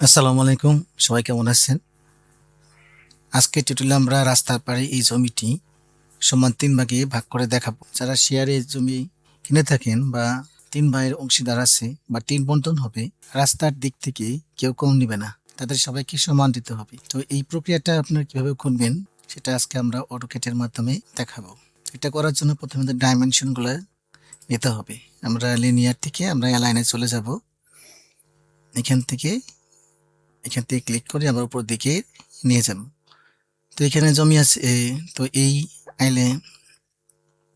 আসসালামু আলাইকুম, সবাই কেমন আছেন? আজকে টিউটোরিয়ালে আমরা রাস্তার পাড়ে এই জমিটি সমান ৩ ভাগে ভাগ করে দেখাবো। যারা শেয়ারে জমি কিনে থাকেন বা ৩ ভাইয়ের অংশীদার আছে বা ৩ বন্টন হবে, রাস্তার দিক থেকে কেউ কম নিবে না, তাদের সবাইকে সমান দিতে হবে। তো এই প্রক্রিয়াটা আপনারা কিভাবে করবেন সেটা আজকে আমরা অটোক্যাটের মাধ্যমে দেখাবো। এটা করার জন্য প্রথমে ডাইমেনশনগুলো নিতে হবে। আমরা লিনিয়ার থেকে আমরা অ্যালাইনে চলে যাব। এখান থেকে ক্লিক করে আবার উপর দিকে নিয়ে যাব। তো এখানে জমি আছে, তো এই আইলে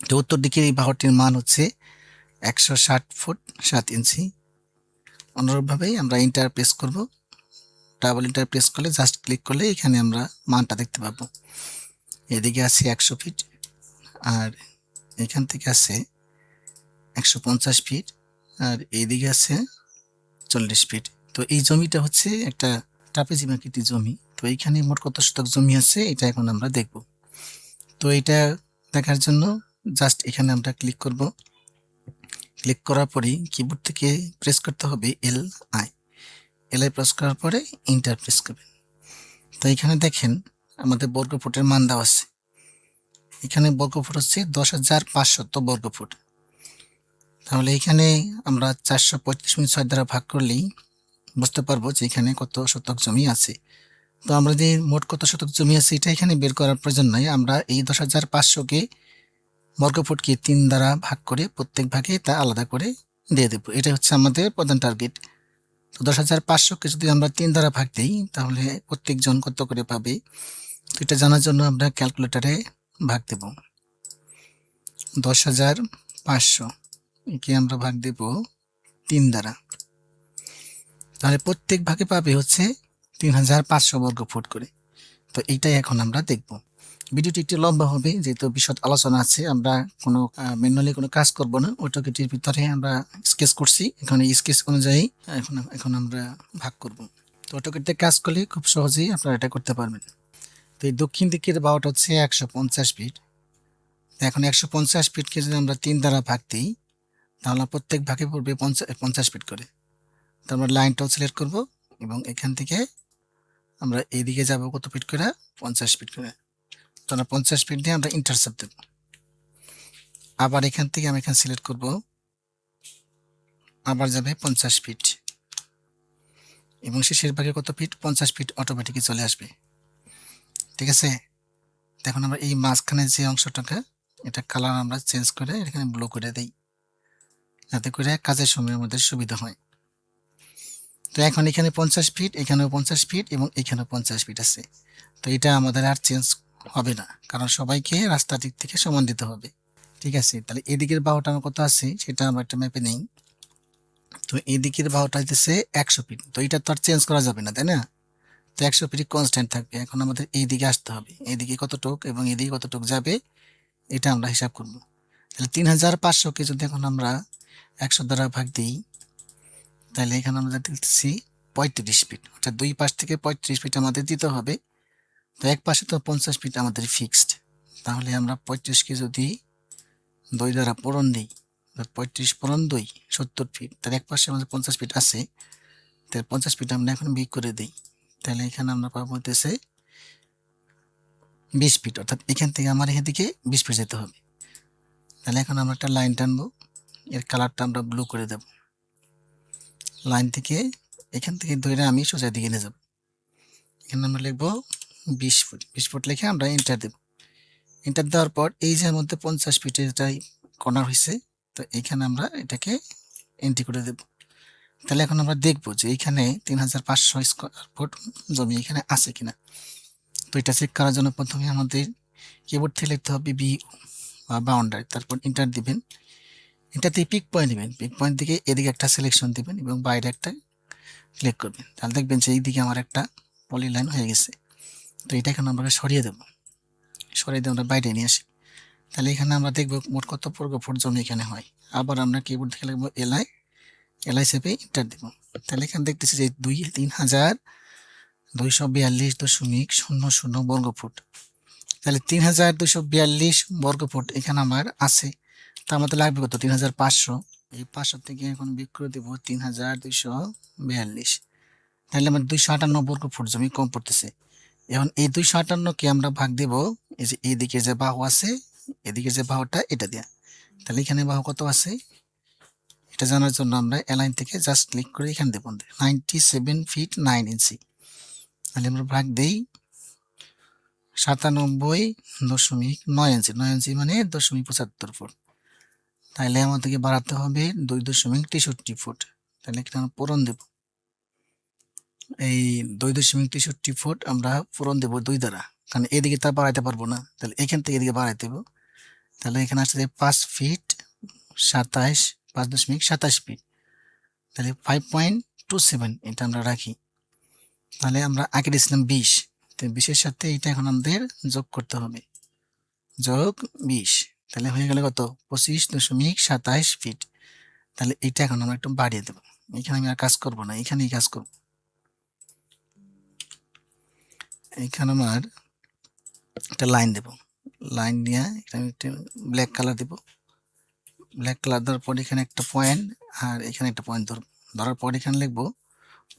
তো উত্তর দিকের এই বাহুটির মান হচ্ছে 160 ফুট 7 ইঞ্চি। অনুরূপভাবেই আমরা ইন্টার প্রেস করব। ডাবল ইন্টার প্রেস করলে জাস্ট ক্লিক করলে এখানে আমরা মানটা দেখতে পাবো। এদিকে আছে 100 ফিট আর এখান থেকে আছে 150 ফিট আর এইদিকে আছে 40 ফিট। তো এই জমিটা হচ্ছে একটা ট্রাপিজিয়াম আকৃতির জমি। তো এইখানে মোট কত শতক জমি আছে এটা এখন আমরা দেখব। তো এটা দেখার জন্য জাস্ট এখানে আমরা ক্লিক করব। ক্লিক করার পরেই কিবোর্ড থেকে প্রেস করতে হবে এল আই প্রেস করার পরে ইন্টার প্রেস করবেন। তো এখানে দেখেন আমাদের বর্গফুটের মান দেওয়া আছে। এখানে বর্গফুট হচ্ছে 10,500 বর্গফুট। তাহলে এখানে আমরা 435.6 দ্বারা ভাগ করলেই বুঝতে পারবো যে এখানে কত শতক জমি আছে। তো আমরা যে মোট কত শতক জমি আছে এটা এখানে বের করার প্রয়োজন নাই। আমরা এই 10,500কে বর্গফুটকে 3 দ্বারা ভাগ করে প্রত্যেক ভাগে তা আলাদা করে দিয়ে দেব। এটা হচ্ছে আমাদের প্রধান টার্গেট। তো 10,500কে যদি আমরা 3 দ্বারা ভাগ দিই তাহলে প্রত্যেকজন কত করে পাবে, তো এটা জানার জন্য আমরা ক্যালকুলেটরে ভাগ দেব। 10,500 একে আমরা ভাগ দেব 3 দ্বারা, তাহলে প্রত্যেক ভাগে পাবে হচ্ছে 3,500 বর্গফুট করে। তো এইটাই এখন আমরা দেখব। ভিডিওটি একটু লম্বা হবে যেহেতু বিশদ আলোচনা আছে। আমরা কোনো ম্যানুয়ালি কোনো কাজ করব না, অটোক্যাটের ভিতরে আমরা স্কেচ করছি। এখানে স্কেচ অনুযায়ী এখন আমরা ভাগ করব। তো অটোক্যাটে কাজ করলে খুব সহজেই আপনারা এটা করতে পারবেন। তো এই দক্ষিণ দিকের বাহুটা হচ্ছে 150 ফিট। এখন 150 ফিটকে যদি আমরা 3 দ্বারা ভাগ দিই তাহলে প্রত্যেক ভাগে পড়বে 50 ফিট করে। তো আমরা লাইনটাও সিলেক্ট করব এবং এখান থেকে আমরা এইদিকে যাব কত ফিট করে, 50 ফিট করে। তো আমরা 50 ফিট দিয়ে আমরা ইন্টারসেপ্ট দেব। আবার এখান থেকে আমি এখানে সিলেক্ট করব, আবার যাবে 50 ফিট এবং শেষের ভাগে কত ফিট, 50 ফিট অটোমেটিকই চলে আসবে। ঠিক আছে, এখন আমরা এই মাঝখানে যে অংশটাকে এটা কালার আমরা চেঞ্জ করে এখানে ব্লু করে দেই যাতে করে কাজের সময় আমাদের সুবিধা হয়। তো এখন এখানে 50 ফিট, এখানেও 50 ফিট এবং এখানেও 50 ফিট আছে। তো এটা আমাদের আর চেঞ্জ হবে না, কারণ সবাইকে রাস্তার দিক থেকে সমান দিতে হবে। ঠিক আছে, তাহলে এদিকের বাহুটা আমার কত আছে সেটা আমরা একটা ম্যাপে নেই। তো এদিকের বাহুটা হচ্ছে 100 ফিট। তো এটা তো আর চেঞ্জ করা যাবে না, তাই না? তো 100 ফিট কনস্ট্যান্ট থাকবে। এখন আমাদের এই দিকে আসতে হবে, এইদিকে কতটুক এবং এদিকে কতটুক যাবে এটা আমরা হিসাব করব। তাহলে 3,500কে যদি এখন আমরা 100 দ্বারা ভাগ দিই তাহলে এখানে আমরা দেখতেছি 35 ফিট, অর্থাৎ দুই পাশ থেকে 35 ফিট আমাদের দিতে হবে। তো এক পাশে তো 50 ফিট আমাদের ফিক্সড। তাহলে আমরা 35কে যদি 2 দ্বারা পূরণ দিই, 35 পূরণ 2 70 ফিট। তার এক পাশে আমাদের 50 ফিট আছে, তাহলে 50 ফিট আমরা এখন বিয়োগ করে দিই। তাহলে এখানে আমরা পাবো হতেছে 20 ফিট, অর্থাৎ এখান থেকে আমার এদিকে 20 ফিট যেতে হবে। তাহলে এখন আমরা একটা লাইন টানবো, এর কালারটা আমরা ব্লু করে দেব। লাইন থেকে এখান থেকে ধরে আমি সোজা দিকে নিয়ে যাব। এখানে আমরা লিখবো 20 ফুট। 20 ফুট লিখে আমরা এন্টার দেব। এন্টার দেওয়ার পর এই যে মধ্যে 50 ফিটের এটাই কর্নার হয়েছে, তো এইখানে আমরা এটাকে এন্ট্রি করে দেব। তাহলে এখন আমরা দেখব যে এইখানে 3,500 স্কোয়ার ফুট জমি এখানে আছে কিনা। তো এটা চেক করার জন্য প্রথমে আমাদের কিবোর্ড থেকে লিখতে হবে বি বা বাউন্ডারি, তারপর এন্টার দিবেন। এটাতে পিক পয়েন্ট দিবেন, পিক পয়েন্ট থেকে এদিকে একটা সিলেকশন দিবেন এবং বাইরে একটা ক্লিক করবেন। তাহলে দেখবেন যে এইদিকে আমার একটা পলি লাইন হয়ে গেছে। তো এটা এখন আমরা সরিয়ে দেব, সরিয়ে দিয়ে আমরা বাইরে নিয়ে আসি। তাহলে এখানে আমরা দেখব মোট কত বর্গফুট জমি এখানে হয়। আবার আমরা কিবোর্ড থেকে লিখবো এলআই চেপে এন্টার দেব। তাহলে এখানে দেখতেছি যে 3,242.00 বর্গফুট। তাহলে 3,242 বর্গফুট এখানে আমার আছে। তা আমাদের লাগবে কত, 3,500। এই 500 থেকে এখন বিয়োগ করে দেব 3,242। তাহলে আমার 258 বর্গ ফুট জমি কম পড়তেছে। এখন এই 258কে আমরা ভাগ দেব এই যে এইদিকে যে বাহু আছে, এদিকে যে বাহুটা এটা দেয়া। তাহলে এখানে বাহু কত আছে এটা জানার জন্য আমরা অ্যালাইন থেকে জাস্ট ক্লিক করে এখানে দেব 97 ফিট 9 ইঞ্চি। তাহলে আমরা ভাগ দেই 97.9 ইঞ্চি, 9 ইঞ্চি মানে 0.75 ফুট। তাহলে আমাদেরকে বাড়াতে হবে 2.63 ফুট। তাহলে এখানে আমরা পূরণ দেব, এই 2.63 ফুট আমরা পূরণ দেব 2 দ্বারা, কারণ এদিকে তা বাড়াইতে পারবো না, তাহলে এখান থেকে এদিকে বাড়াইতে দেবো। তাহলে এখানে আসছে 5 ফিট 5.27 ফিট, তাহলে 5.27 এটা আমরা রাখি। তাহলে আমরা আগে দিয়েছিলাম 20, তো 20-এর সাথে এটা এখন আমাদের যোগ করতে হবে, যোগ 20, তাহলে হয়ে গেল কত 25.27 ফিট। তাহলে এটা এখন আমরা একটু বাড়িয়ে দেবো, এখানে আমি আর কাজ করব না, এখানেই কাজ করব। এখানে আমার একটা লাইন দেব, লাইন নিয়ে এখানে একটা ব্ল্যাক কালার দেব, ব্ল্যাক কালার দেওয়ার পর এখানে একটা পয়েন্ট আর এখানে একটা পয়েন্ট ধরব, ধরার পর এখানে লিখবো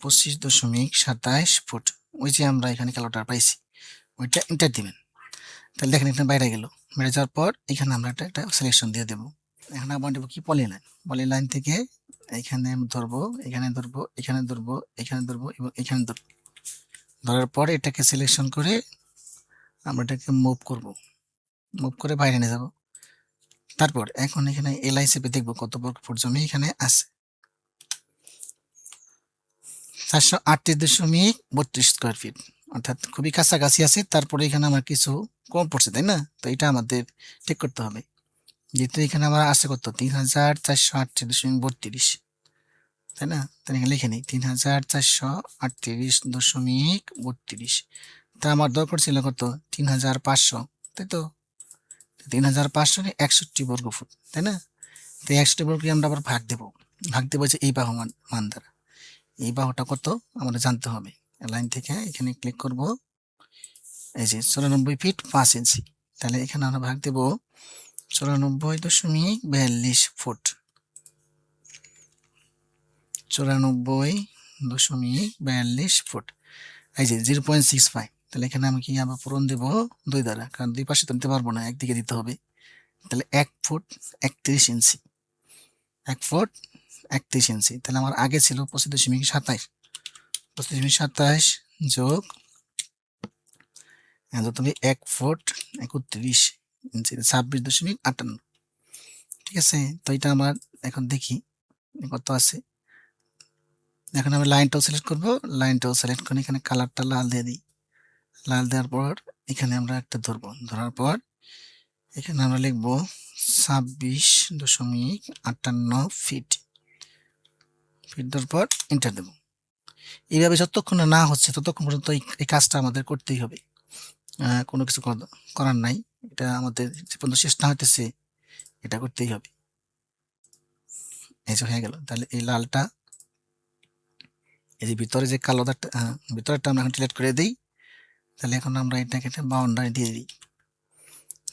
25.27 ফুট। ওই যে আমরা এখানে কালোটা পাইছি ওইটা এন্টার দিবেন। তাহলে দেখেন এখানে বাইরে গেল, বাইরে যাওয়ার পর এখানে আমরা একটা সিলেকশন দিয়ে দেবো। এখানে আবার দেবো কি পলিলাইন, পলিলাইন থেকে এখানে ধরবো, এখানে ধরবো, এখানে ধরবো, এখানে ধরবো এবং এখানে ধরবো। ধরার পর এটাকে সিলেকশন করে আমরা এটাকে মুভ করব, মুভ করে বাইরে নিয়ে যাব। তারপর এখন এখানে এলআই চেপে দেখবো কত বর্গ ফুট জমি এখানে আছে, 438.32 স্কোয়ার ফিট, অর্থাৎ খুবই কাছাকাছি আছে। তারপরে এখানে আমার কিছু কম পড়ছে, তাই না? তো এটা আমাদের ঠিক করতে হবে, যেহেতু এখানে আমার আছে কত 3438.32, তাই না? তাহলে এখানে লিখে নিই 3438.32। তা আমার দরকার ছিল কত 3500, তাই তো? 3500 61 বর্গ ফুট, তাই না? তো 61 বর্গকে আমরা আবার ভাগ দেব, ভাগ দেবো যে এই বাহু মান দ্বারা। এই বাহুটা কত আমাদের জানতে হবে, লাইন থেকে এখানে ক্লিক করব, এই যে 94 ফিট 5 ইঞ্চি। তাহলে এখানে আমরা ভাগ দেব 94.42 ফুট, 94.42 ফুট, এই যে 0.65। তাহলে এখানে আমি কি আবার পূরণ দেব 2 দ্বারা, কারণ দুই পাশে তো নিতে পারবো না, একদিকে দিতে হবে। তাহলে 1 ফুট 31 ইঞ্চি, 1 ফুট 31 ইঞ্চি। তাহলে আমার আগে ছিল 25.27, 25.27 যোগ তুমি 1 ফুট 31 ইঞ্চি 26.58, ঠিক আছে? তো এটা আমার এখন দেখি কত আছে। এখন আমি লাইনটাও সিলেক্ট করব, লাইনটাও সিলেক্ট করে এখানে কালারটা লাল দিয়ে দিই, লাল দেওয়ার পর এখানে আমরা একটা ধরবো, ধরার পর এখানে আমরা লিখবো 26.58 ফিট, ফিট দেওয়ার পর এন্টার দেব। এইভাবে যতক্ষণ না হচ্ছে ততক্ষণ পর্যন্ত এই কাজটা আমাদের করতেই হবে, কোনো কিছু করার নাই, এটা আমাদের যে পর্যন্ত শেষ না হইতেছে এটা করতেই হবে। এই যে হয়ে গেল। তাহলে এই লালটা, এই যে ভিতরে যে কালো দাগটা, ভিতরেরটা আমরা এখন সিলেক্ট করে দিই। তাহলে এখন আমরা এটাকে একটা বাউন্ডারি দিয়ে দিই,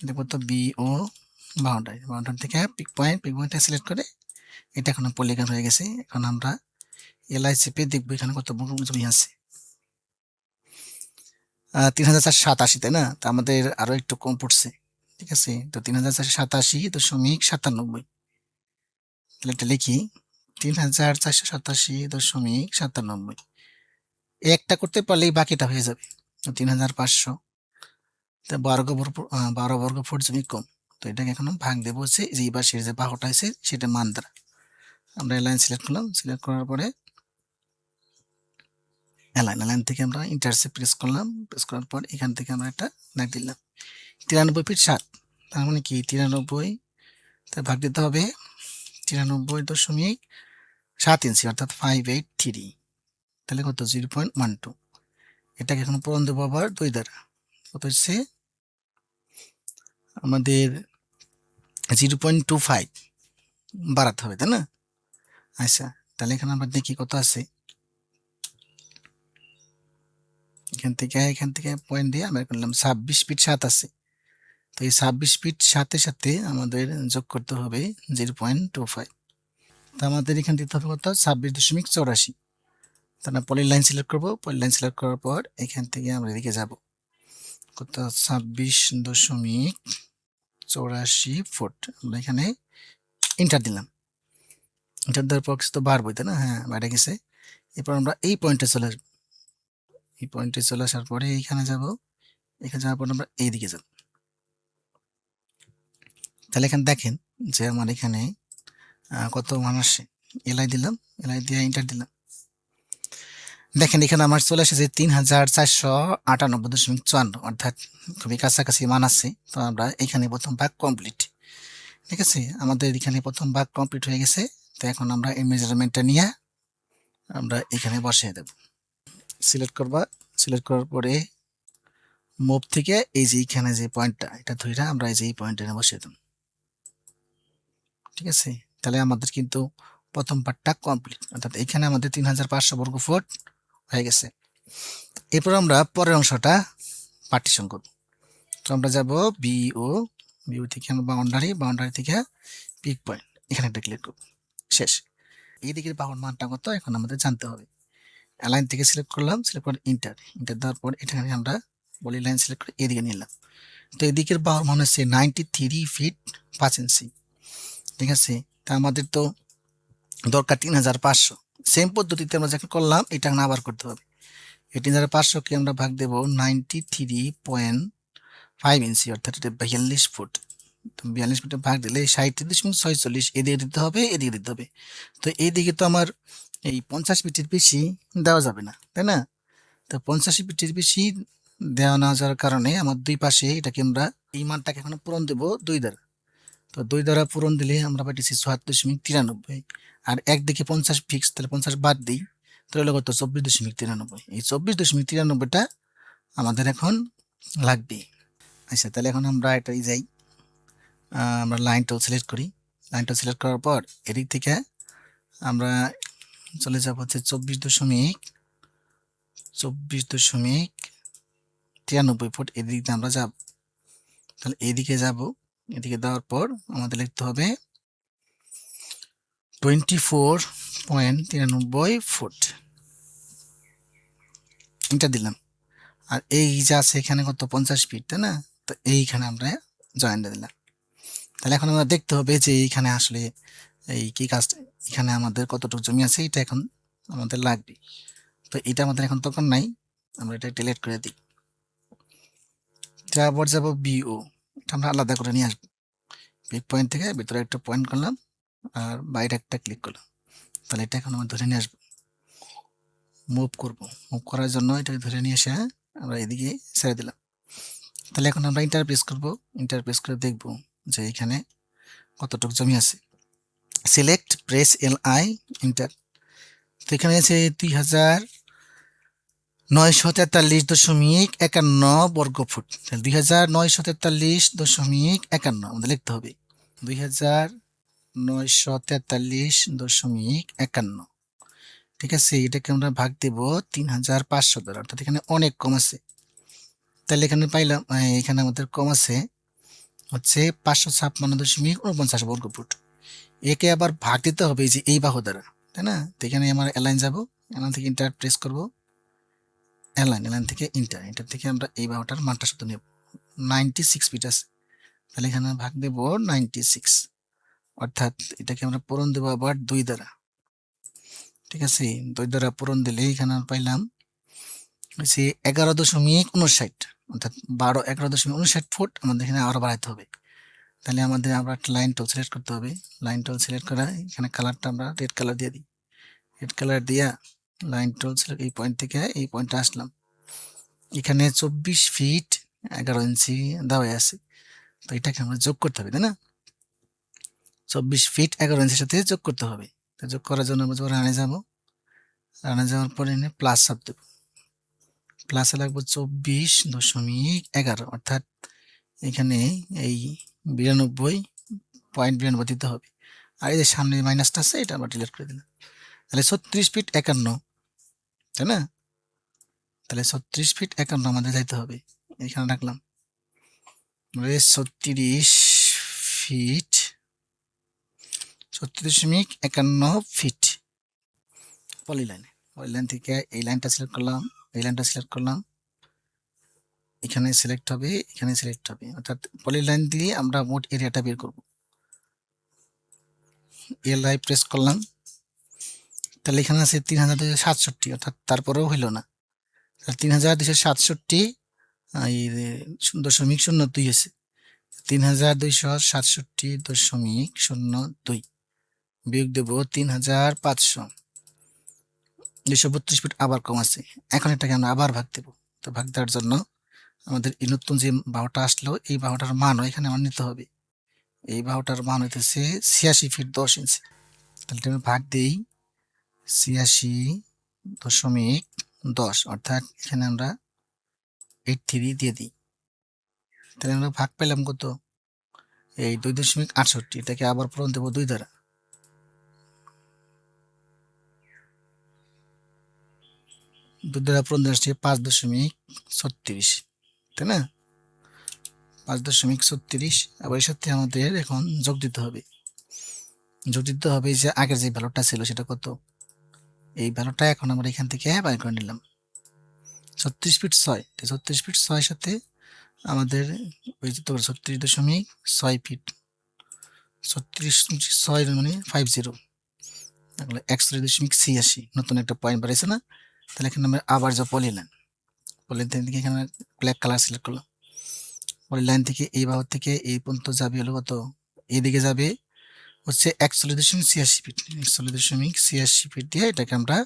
দেখবো তো বিও বাউন্ডারি, বাউন্ডারি থেকে পিক পয়েন্টটা সিলেক্ট করে এটা এখন পলিগন হয়ে গেছে। এখন আমরা এলআই চেপে দেখবো এখানে কত বর্গ জমি আছে, 3487, তাই না? তা আমাদের আরো একটু কম পড়ছে, ঠিক আছে? তো 3487.97, তাহলে এটা লিখি 3487.97। একটা করতে পারলেই বাকিটা হয়ে যাবে 3500, 12 বর্গ ফুট জমি কম। তো এটাকে এখন ভাগ দেবো হচ্ছে যে এই পাশের যে বাহুটা আছে সেটা মান দ্বারা। আমরা লাইন সিলেক্ট করলাম, সিলেক্ট করার পরে লাইন থেকে আমরা ইন্টারসেপ্ট প্রেস করলাম, প্রেস করার পর এখান থেকে আমরা একটা দাগ দিলাম 93 ফিট 7, তার মানে কি 93 তাই ভাগ দিতে হবে 93.7 ইঞ্চি, অর্থাৎ 583, তাহলে কত 0.12। এটাকে এখন পূরণ দেবো আবার 2 দ্বারা, কত হচ্ছে আমাদের 0.25 বাড়াতে হবে, তাই না? আচ্ছা, তাহলে এখানে আমরা দেখি কত আছে, এখান থেকে পয়েন্ট দিয়ে আমরা করলাম 26 ফিট 7 আছে। তো এই 26 ফিট 7-এর সাথে আমাদের যোগ করতে হবে 0.25, তো আমাদের এখানে দিতে হবে কত 26.84। তাহলে পলিলাইন সিলেক্ট করব। পলিলাইন সিলেক্ট করার পর এখান থেকে আমরা এদিকে যাব কত 26.84 ফুট। আমরা এখানে এন্টার দিলাম। এন্টার দেওয়ার পর কিছু তো বার বইতে না, হ্যাঁ বাইরে গেছে। এরপর আমরা এই পয়েন্টে চলে আসবো। এই পয়েন্টে চলে আসার পরে এইখানে যাব। এখানে যাওয়ার পর আমরা এইদিকে যাব। তাহলে এখানে দেখেন যে আমার এখানে কত মান আসে। এলআই দিলাম, এলআই দিয়ে এন্টার দিলাম। দেখেন এখানে আমার চলে এসেছে 3498.54, অর্থাৎ খুবই কাছাকাছি মান আছে। তো আমরা এখানে প্রথম ভাগ কমপ্লিট। ঠিক আছে, আমাদের এখানে প্রথম ভাগ কমপ্লিট হয়ে গেছে। তো এখন আমরা এই মেজারমেন্টটা নিয়ে আমরা এখানে বসিয়ে দেব। সিলেক্ট করবা, সিলেক্ট করার পরে মুভ থেকে এই যে এখানে যে পয়েন্টটা এটা ধরে আমরা এই যে এই পয়েন্টে বসিয়ে দেব। ঠিক আছে, তাহলে আমাদের কিন্তু প্রথম পার্টটা কমপ্লিট, অর্থাৎ এখানে আমাদের 3500 বর্গ ফুট হয়ে গেছে। এরপর আমরা পরের অংশটা পার্টিশন করব। তো আমরা যাব বিও, বিও থেকে আমরা বাউন্ডারি থেকে পিক পয়েন্ট, এখানে একটা ক্লিক করব। শেষ। এই দিকের বাহুর মানটা কত এখন আমাদের জানতে হবে। অ্যালাইন থেকে সিলেক্ট করলাম, সিলেক্ট করে ইন্টার দেওয়ার পর এখানে আমরা বলি লাইন সিলেক্ট করে এদিকে নিলাম। তো এদিকের বাহুর মান হচ্ছে 93 ফিট 5 ইঞ্চি। ঠিক আছে, তা আমাদের তো দরকার 3500। সেম পদ্ধতিতে আমরা যখন করলাম এটা আবার করতে হবে। 3500কে আমরা ভাগ দেব 93.5 ইঞ্চি, অর্থাৎ এটা 42 ফুট। তো 42 ফুটে ভাগ দিলে 37.46 এদিকে দিতে হবে, এদিকে দিতে হবে। তো এইদিকে তো আমার এই 50 ফিটের বেশি দেওয়া যাবে না, তাই না? তো 50 ফিটের বেশি দেওয়া না যাওয়ার কারণে আমার দুই পাশে এটাকে আমরা এই মানটাকে এখন পূরণ দেব 2 দ্বারা। তো 2 দ্বারা পূরণ দিলে আমরা পাইতেছি ৭৪.93। আর একদিকে 50 ফিক্স, তাহলে 50 বাদ দিই, তাহলে কত 24.93। এই 24.93টা আমাদের এখন লাগবে। আচ্ছা, তাহলে এখন আমরা এটাই যাই, আমরা লাইনটাও সিলেক্ট করি। লাইনটা সিলেক্ট করার পর এদিক থেকে আমরা চলে যাব হচ্ছে 24.93 ফুট। এদিক দিয়ে আমরা যাব। তাহলে এদিকে যাব, এদিকে দেওয়ার পর আমাদের লিখতে হবে 24.93 ফুট। এটা দিলাম। আর এই যা আছে এখানে কত 50 ফিট, তাই না? তো এইখানে আমরা জয়েন্ট দিলাম। তাহলে এখন আমরা দেখতে হবে যে এইখানে আসলে এই কি কাজ, এখানে আমাদের কতটুকু জমি আছে এটা এখন আমাদের লাগবে। তো এটা আমাদের এখন তখন নাই, আমরা এটা ডিলিট করে দিই। আবার যাব বিও, এটা আমরা আলাদা করে নিয়ে আসবো। পিক পয়েন্ট থেকে ভিতরে একটা পয়েন্ট করলাম আর বাইরে একটা ক্লিক করলাম। তাহলে এটা এখন আমরা ধরে নিয়ে আসবো। মুভ করব, মুভ করার জন্য এটাকে ধরে নিয়ে এসে আমরা এদিকে ছেড়ে দিলাম। তাহলে এখন আমরা ইন্টার প্রেস করব। ইন্টার প্রেস করে দেখব যে এখানে কতটুকু জমি আছে। Select, press LI, inter. তো এখানে আছে 2943.51 বর্গ ফুট। 2943.51 আমাদের লিখতে হবে। 2943.51। ঠিক আছে, এটাকে আমরা ভাগ দেব 3500 দ্বারা, অর্থাৎ এখানে অনেক কম আছে। তাহলে এখানে পাইলাম এখানে আমাদের কম আছে হচ্ছে 556.49 বর্গ ফুট। একে আবার ভাগ দিতে হবে এই যে এই বাহু দ্বারা, তাই না? তো এখানে আমার অ্যালাইন যাব, অ্যালাইন থেকে ইন্টার প্রেস করব। অ্যালাইন থেকে ইন্টার থেকে আমরা এই বাহুটার মানটা শুধু নেব। 96 ফিট আছে। তাহলে এখানে ভাগ দেব 96, অর্থাৎ এটাকে আমরা পূরণ দেবো আবার 2 দ্বারা। ঠিক আছে, 2 দ্বারা পূরণ দিলে এখানে পাইলাম হচ্ছে 11.59, অর্থাৎ 11.59 ফুট আমাদের এখানে আরো বাড়াইতে হবে। তাহলে আমাদের আমরা একটা লাইন টুল সিলেক্ট করতে হবে। লাইন টুল সিলেক্ট করা, এখানে কালারটা আমরা রেড কালার দিয়ে দিই। রেড কালার দিয়া লাইন টুল সিলেক্ট, এই পয়েন্ট থেকে এই পয়েন্টে আসলাম। এখানে 24 ফিট 11 ইঞ্চি দেওয়া আছে। তো এটাকে আমরা যোগ করতে হবে, তাই না? 24 ফিট 11 ইঞ্চির সাথে যোগ করতে হবে। তো যোগ করার জন্য আমরা রানে যাব। রানে যাওয়ার পরে এনে প্লাস চাপ দেব। প্লাসে লাগবে 24.11, অর্থাৎ এখানে এই 92.92 দিতে হবে। আর এই যে সামনে মাইনাসটা আছে এটা আমরা ডিলিট করে দিলাম। তাহলে 36 ফিট 51, তাই না? তাহলে 36 ফিট 51 আমাদের যাইতে হবে। এখানে রাখলাম 36 ফিট 36.51 ফিট পলিলাইনে। পলিলাইন থেকে এই লাইনটা সিলেক্ট করলাম, এই লাইনটা সিলেক্ট করলাম, এখানে সিলেক্ট হবে, এখানে সিলেক্ট হবে, অর্থাৎ পলিলাইন দিয়ে আমরা মোট এরিয়াটা বের করব। এলআই প্রেস করলাম, তাহলে এখানে আছে ৩২৬৭, অর্থাৎ তারপরেও হইল না। ৩২৬৭ এই 0.02 আছে, ৩২৬৭.02 বিয়োগ দেব ৩৫০০, ২৩২ ফিট আবার কম আছে। এখন এটাকে আমরা আবার ভাগ দেব। তো ভাগ দেওয়ার জন্য আমাদের এই নতুন যে বাহুটা আসলো, এই বাহুটার মানও এখানে আমার নিতে হবে। এই বাহুটার মান হইতেছে ৮৬ ফিট ১০ ইঞ্চি। তাহলে আমি ভাগ দিই ৮৬.১০, অর্থাৎ এখানে আমরা 83 দিয়ে দিই। তাহলে আমরা ভাগ পেলাম কত? এই ২.৬৮। এটাকে আবার পূরণ দেবো ২ দ্বারা। ২ দ্বারা পূরণ দেওয়া আসছে ৫.৩৬, তাই না? ৫.৩৬। আবার এর সাথে আমাদের এখন যোগ দিতে হবে। যোগ দিতে হবে যে আগের যে ভ্যালুটা ছিল সেটা কত, এই ভ্যালুটা এখন আমরা এখান থেকে বাইর করে নিলাম। ৩৬ ফিট ৬, ৩৬ ফিট ৬ সাথে আমাদের ওই যে ৩৬.৬ ফিট, ৩৬.৬ মানে 50, তাহলে ৪১.৮৬, নতুন একটা পয়েন্ট বাড়াইছে না? তাহলে এখানে আমরা আবার যে পলিলাইন থেকে এখানে ব্ল্যাক কালার সিলেক্ট করলাম। পলিলাইন থেকে এই বাহু থেকে এই পর্যন্ত যাবে হলো কত, এইদিকে যাবে হচ্ছে ৪১.৮৬ ফিট। ৪১.৮৬ ফিট দিয়ে এটাকে আমরা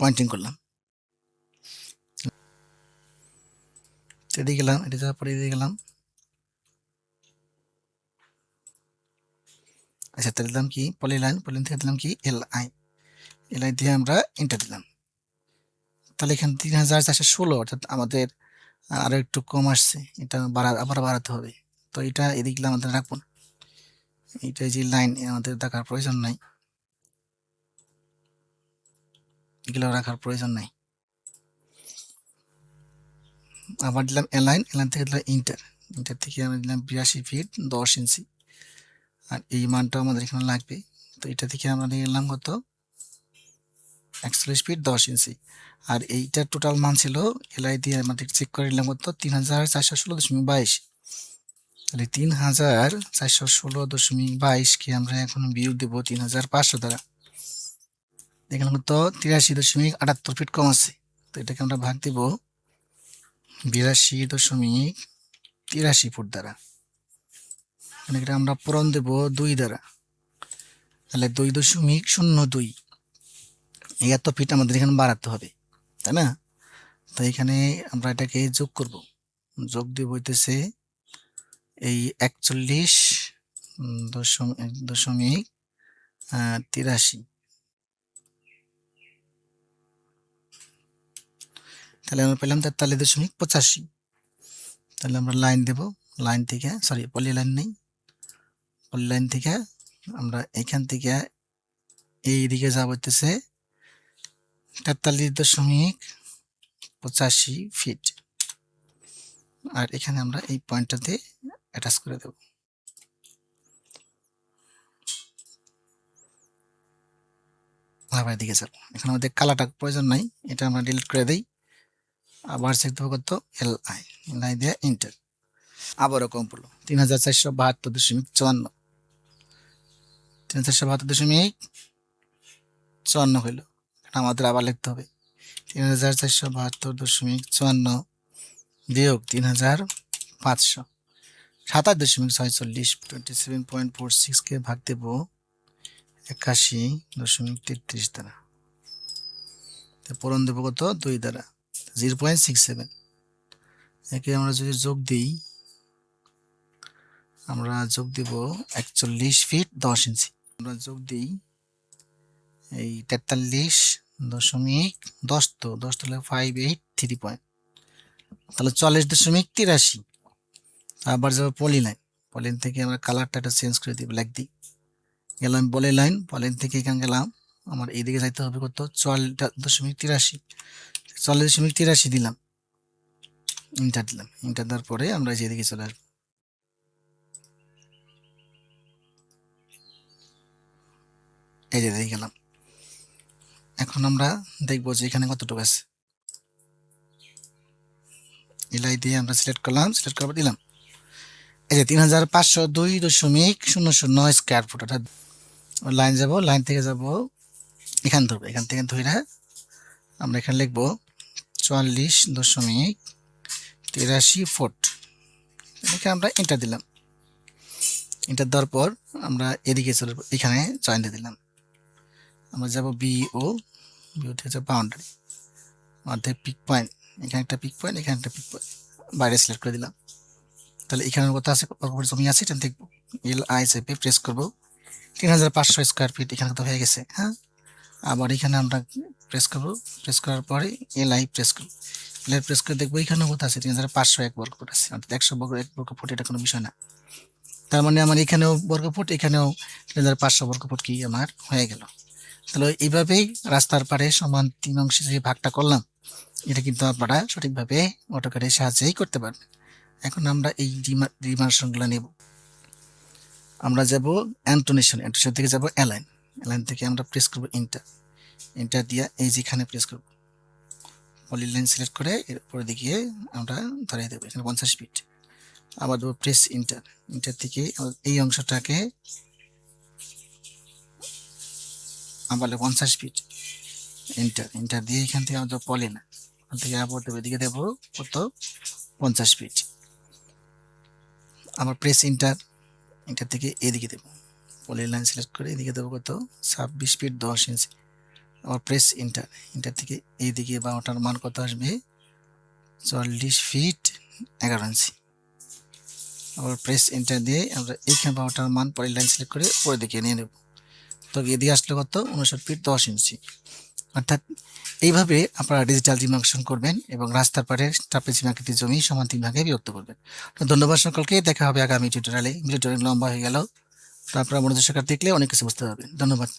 পয়েন্টিং করলাম। এদিকে গেলাম, এটা যাওয়ার পরে এদিকে গেলাম। আচ্ছা, তাহলে দিলাম কি পলিলাইন থেকে দিলাম কি এলআই দিয়ে আমরা এন্টার দিলাম। তাহলে এখানে ৩৪১৬, অর্থাৎ আমাদের আরো একটু কম আসছে, এটা আবার বাড়াতে হবে। তো এটা এদিকে আমাদের রাখবো না, এটা যে লাইন আমাদের দেখার প্রয়োজন নাই, এগুলো রাখার প্রয়োজন নাই। আবার দিলাম এলাইন থেকে দিলাম ইন্টার থেকে আমরা দিলাম ৮২ ফিট ১০ ইঞ্চি, আর এই মানটা আমাদের এখানে লাগবে। তো এটা থেকে আমরা নিয়ে গেলাম কত, ৪১ ফিট ১০ ইঞ্চি। আর এইটার টোটাল মান ছিল এলআই দিয়ে আমাদের চেক করে নিলাম কত, ৩৪১৬.২২। তাহলে ৩৪১৬.২২ কে আমরা এখন বিয়োগ দেবো ৩৫০০ দ্বারা। এখানে কত ৮৩.৭৮ ফিট কম আছে, তো এটাকে আমরা ভাগ দেব ৮২.৮৩ ফুট দ্বারা। এটা আমরা পূরণ দেব ২ দ্বারা, তাহলে ২.০২, এই এত ফিট আমাদের এখানে বাড়াতে হবে, তাই না? তো এখানে আমরা এটাকে যোগ করব, যোগ দিব হইতেছে এই ৪১.৮৩। তাহলে আমরা পেলাম ৪৩.৮৫। তাহলে আমরা লাইন দেব, লাইন থেকে সরি পলিলাইন নেই, পলিলাইন থেকে আমরা এখান থেকে এই দিকে যাব হইতেছে ৪৩.৮৫ ফিট, আর এখানে আমরা এই পয়েন্টটাতে অ্যাটাচ করে দেব। আবার এদিকে যাব, এখানে আমাদের কালারটা প্রয়োজন নাই, এটা আমরা ডিলিট করে দিই। আবার চেক দেবো কত, এলআই দিয়ে এন্টার। আবারও কম পড়লো ৩৪৭২.৫৪, ৩৪৭২.৫৪ হইল। এটা আমাদের আবার লিখতে হবে ৩৪৭২.৫৪ বিয়োগ ৩৫০০, ২৭.৪৬, 27.46 কে ভাগ দেব ৮১.৩৩ দ্বারা। পূরণ দেব কত, ২ দ্বারা, 0.67। একে আমরা যদি যোগ দিই, আমরা যোগ দিব ৪১ ফিট ১০ ইঞ্চি। আমরা যোগ দিই এই ৪৩.১০, তো ১০ তাহলে 583 পয়েন্ট, তাহলে ৪০.৮৩। আবার যাবো পলিলাইন থেকে আমরা কালারটা একটা চেঞ্জ করে দিই, ব্ল্যাক দিই। গেলাম পলিলাইন থেকে এখানে গেলাম, আমার এইদিকে যাইতে হবে কত, ৪০.৮৩, ৪০.৮৩ দিলাম, ইন্টার দিলাম। ইন্টার দেওয়ার পরে আমরা যেদিকে চলে আসবো, এই যে গেলাম। এখন আমরা দেখবো যে এখানে কতটুকু আছে। এলাই দিয়ে আমরা সিলেক্ট করলাম, সিলেক্ট করার পর দিলাম এই যে 3502.009 স্কয়ার ফুট। অর্থাৎ লাইন যাব, লাইন থেকে যাব এখান ধরবো, এখান থেকে ধরে আমরা এখানে লিখবো 44.83 ফুট। এখানে আমরা এন্টার দিলাম। এন্টার দেওয়ার পর আমরা এদিকে চলে এখানে জয়েন দিয়ে দিলাম। আমরা যাব বিও, বিও থেকে যাব বাউন্ডারি, আমাদের পিক পয়েন্ট, এখানে একটা পিক পয়েন্ট, এখানে একটা পিক পয়েন্ট, বাইরে সিলেক্ট করে দিলাম। তাহলে এখানে কত আছে, জমি আছে এটা দেখবো। এল আই চেপে প্রেস করবো, 3500 স্কোয়ার ফিট এখানে কত হয়ে গেছে। হ্যাঁ, আবার এখানে আমরা প্রেস করবো, প্রেস করার পরে এল আই প্রেস করবো, এল আই প্রেস করে দেখবো এখানে কত আছে, 3501 বর্গ ফুট আছে। অর্থাৎ 100 1 বর্গ ফুট এটা কোনো বিষয় না। তার মানে আমার এখানেও বর্গ ফুট, এখানেও 3500 বর্গ ফুট কি আমার হয়ে গেল। তাহলে এইভাবেই রাস্তার পাড়ে সমান 3 অংশে যে ভাগটা করলাম, এটা কিন্তু আপনারা সঠিকভাবে অটোক্যাডের সাহায্যেই করতে পারবেন। এখন আমরা এই ডিমেনশনগুলো নেব। আমরা যাব অ্যান্টোনেশন, অ্যান্টোনেশন থেকে যাব অ্যালাইন, অ্যালাইন থেকে আমরা প্রেস করব এন্টার, এন্টার দিয়ে এই যেখানে প্রেস করব পলিলাইন সিলেক্ট করে এর উপরে দিকে আমরা ধরে দেবো এখানে 50 ফিট। আবার দেবো প্রেস এন্টার, এন্টার থেকে এই অংশটাকে আবার 50 ফিট, এন্টার, এন্টার দিয়ে এখান থেকে আমাদের পলিলাইন, এখান থেকে আবার দেবো এদিকে দেবো কত 50 ফিট। আবার প্রেস এন্টার, এন্টার থেকে এদিকে দেবো পলিলাইন সিলেক্ট করে এদিকে দেবো কত 26 ফিট 10 ইঞ্চি। আবার প্রেস এন্টার, এন্টার থেকে এইদিকে বা ওটার মান কত আসবে 40 ফিট 11 ইঞ্চি। আবার প্রেস এন্টার দিয়ে আমরা এইখানে বা ওটার মান পলিলাইন সিলেক্ট করে উপরে দিকে নিয়ে নেব। তো এদিকে আসলে কত 59 ফিট 10 ইঞ্চি। অর্থাৎ এইভাবে আপনারা ডিজিটাল ডিমার্কেশন করবেন এবং রাস্তার পাড়ে ট্রাপিজিয়াম আকৃতির জমি সমান 3 ভাগে বিভক্ত করবেন। তো ধন্যবাদ সকলকে, দেখা হবে আগামী টিউটোরিয়ালে। ভিডিওটা অনেক লম্বা হয়ে গেল, তো আপনারা মনোযোগ সহকারে দেখলে অনেক কিছু বুঝতে পারবেন। ধন্যবাদ।